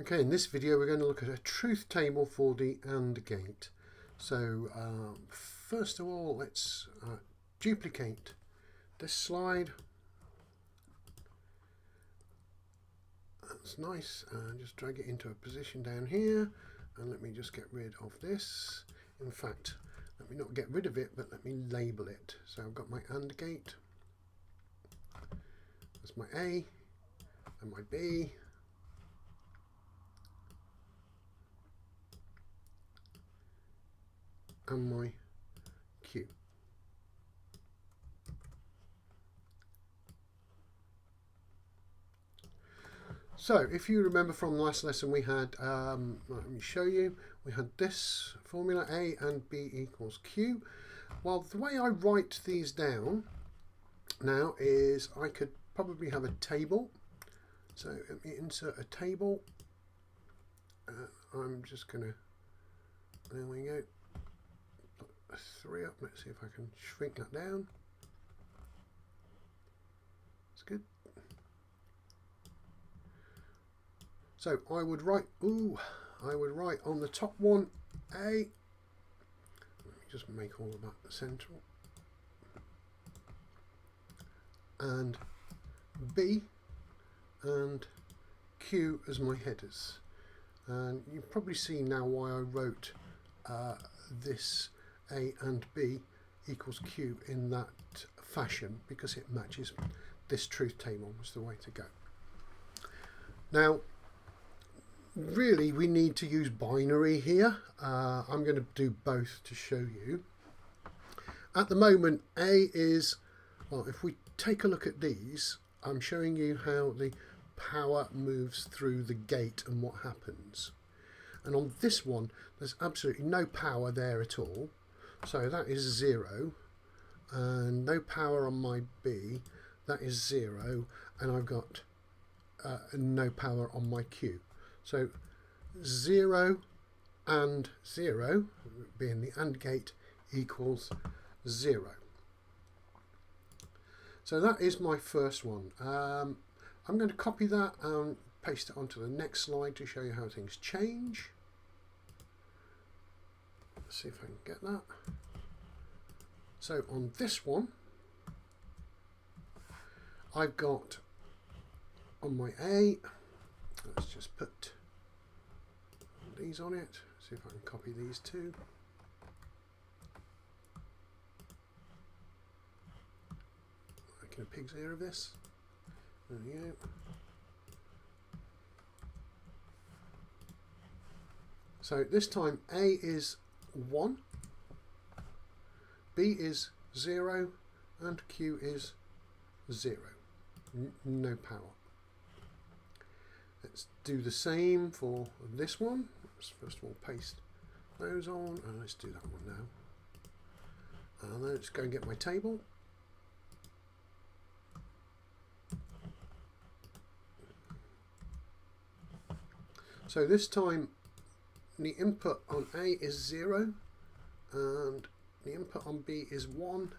Okay, in this video we're going to look at a truth table for the AND gate. So first of all, let's duplicate this slide. That's nice, and just drag it into a position down here, and let me just get rid of this. In fact, let me not get rid of it, but let me label it. So I've got my AND gate, that's my A and my B, and my Q. So if you remember from the last lesson we had, let me show you, we had this formula, A and B equals Q. Well, the way I write these down now is I could probably have a table. So let me insert a table. I'm just going to, there we go, put a 3 up. Let's see if I can shrink that down. That's good. So I would write, on the top one, A. Let me just make all of that central. And B and Q as my headers. And you've probably seen now why I wrote this A and B equals Q in that fashion, because it matches this truth table. Was the way to go. Now, really, we need to use binary here. I'm going to do both to show you. At the moment, A is, well, if we take a look at these, I'm showing you how the power moves through the gate and what happens. And on this one, there's absolutely no power there at all. So that is 0. And no power on my B, that is 0. And I've got no power on my Q. So 0 and 0, being the AND gate, equals 0. So that is my first one. I'm going to copy that and paste it onto the next slide to show you how things change. Let's see if I can get that. So on this one, I've got on my A, let's just put these on it, see if I can copy these two. Making a pig's ear of this. There we go. So this time A is 1, B is 0, and Q is 0. No power. Let's do the same for this one. Let's first of all paste those on, and let's do that one now. And then let's go and get my table. So this time the input on A is 0, and the input on B is 1,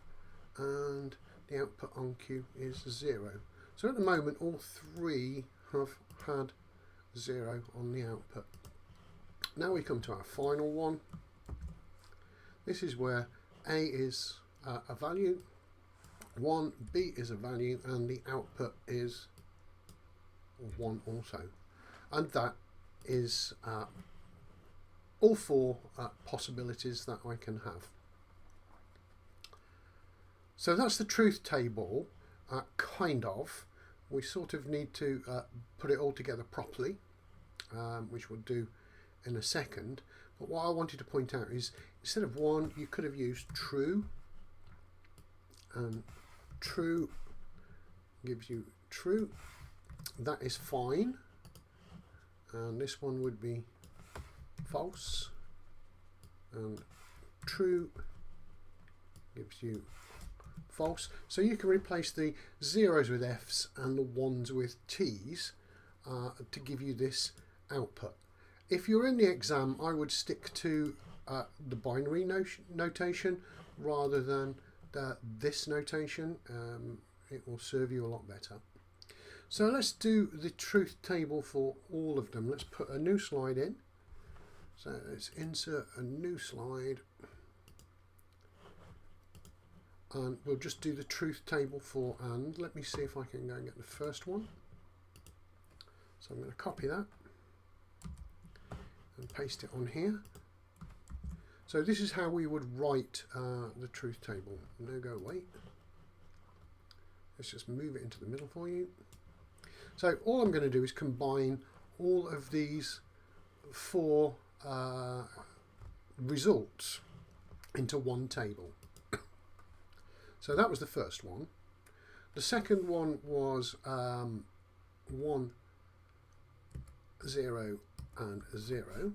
and the output on Q is 0. So at the moment all three have had 0 on the output. Now we come to our final one. This is where A is a value, 1, B is a value, and the output is 1 also. And that is all four possibilities that I can have. So that's the truth table, kind of. We sort of need to put it all together properly, which we'll do in a second. But what I wanted to point out is, instead of 1, you could have used true, and true gives you true. That is fine. And this one would be false, and true gives you false. So you can replace the 0s with Fs and the 1s with Ts to give you this output. If you're in the exam, I would stick to the binary notation rather than this notation. It will serve you a lot better. So let's do the truth table for all of them. Let's put a new slide in. So let's insert a new slide. And we'll just do the truth table for and. Let me see if I can go and get the first one. So I'm going to copy that and paste it on here. So this is how we would write the truth table. No go wait. Let's just move it into the middle for you. So all I'm going to do is combine all of these 4 results into one table. So that was the first one. The second one was 1, 0 and 0.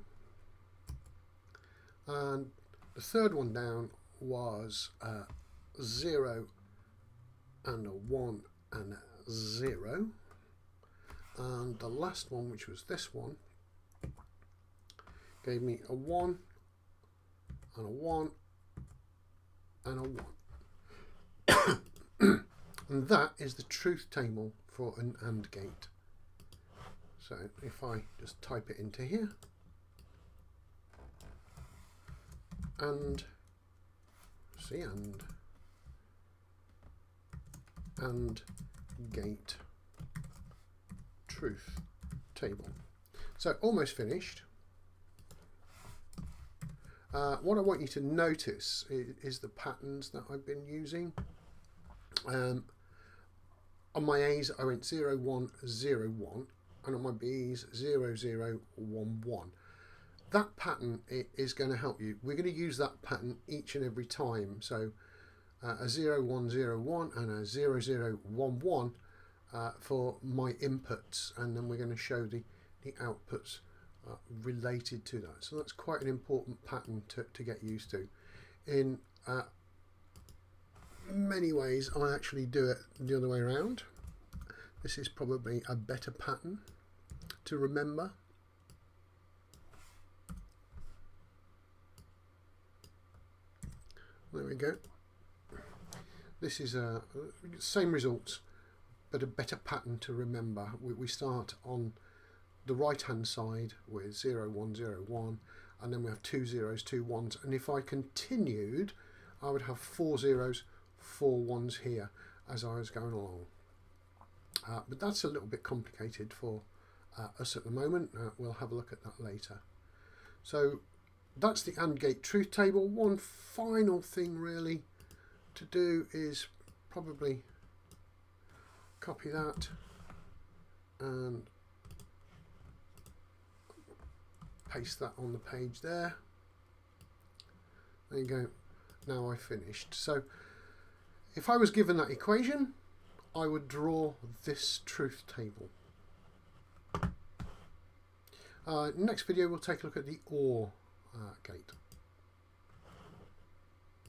And the third one down was 0 and a 1 and a 0. And the last one, which was this one, gave me a 1 and a 1 and a 1. And that is the truth table for an AND gate. So if I just type it into here, and see and gate truth table. So almost finished. What I want you to notice is the patterns that I've been using. On my A's I went 0, 1, 0, 1, and on my B's 0, 0, 1, 1. That pattern is going to help you. We're going to use that pattern each and every time. So a 0, 1, 0, 1 and a 0, 0, 1, 1 for my inputs, and then we're going to show the outputs related to that. So that's quite an important pattern to get used to. In many ways I actually do it the other way around. This is probably a better pattern to remember. There we go. This is same results, but a better pattern to remember. We start on the right hand side with 0, 1, 0, 1, and then we have 2 zeros, 2 1s, and if I continued I would have 4 zeros, 4 1s here as I was going along. But that's a little bit complicated for us at the moment. We'll have a look at that later. So that's the AND gate truth table. One final thing really to do is probably copy that and paste that on the page there. There you go. Now I've finished. So if I was given that equation, I would draw this truth table. Next video we'll take a look at the OR gate.